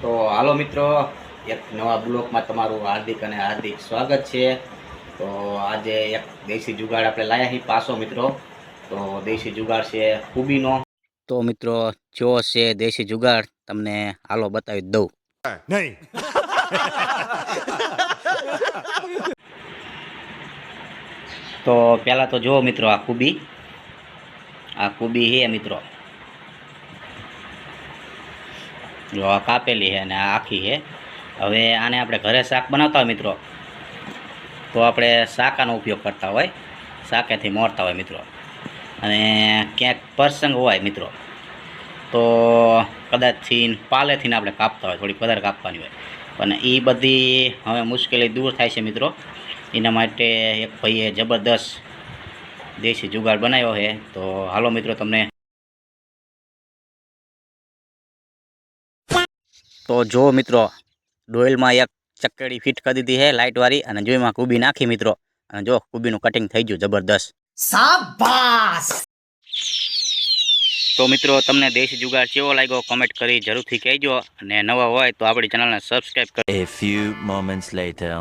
તો હાલો મિત્રો, એક નવા બ્લોગમાં તમારું હાર્દિક અને હાર્દિક સ્વાગત છે। તો આજે એક દેશી જુગાડ આપણે લાયા છીએ પાછો મિત્રો। તો દેશી જુગાડ છે ખૂબીનો। તો મિત્રો જો છે દેશી જુગાડ તમને હાલો બતાવી દઉં। નહીં તો પહેલાં તો જો મિત્રો આ ખૂબી છે મિત્રો। જો આ કાપેલી છે અને આ આખી છે। હવે આને આપણે ઘરે શાક બનાવતા હોય મિત્રો, તો આપણે શાકાનો ઉપયોગ કરતા હોય, શાકેથી મોરતા હોય મિત્રો। અને ક્યાંક પ્રસંગ હોય મિત્રો, તો કદાચથી પાલેથી આપણે કાપતા હોય, થોડીક વધારે કાપવાની હોય, પણ એ બધી હવે મુશ્કેલી દૂર થાય છે મિત્રો। એના માટે એક ભાઈએ જબરદસ્ત દેશી જુગાડ બનાવ્યો છે। તો હાલો મિત્રો તમને તો જો મિત્રો ડોઇલમાં એક ચક્કડી ફિટ કરી દીધી છે લાઇટવાળી, અને જો એમાં કુબી નાખી મિત્રો, અને જો કુબીનું કટિંગ થઈ ગયું જબરદસ્ત। શાબાશ। તો મિત્રો તમને દેશી જુગાડ કેવો લાગ્યો કમેન્ટ કરી જરૂરથી કહેજો, અને નવા હોય તો આપણી ચેનલને સબસ્ક્રાઇબ કરો। A few moments later.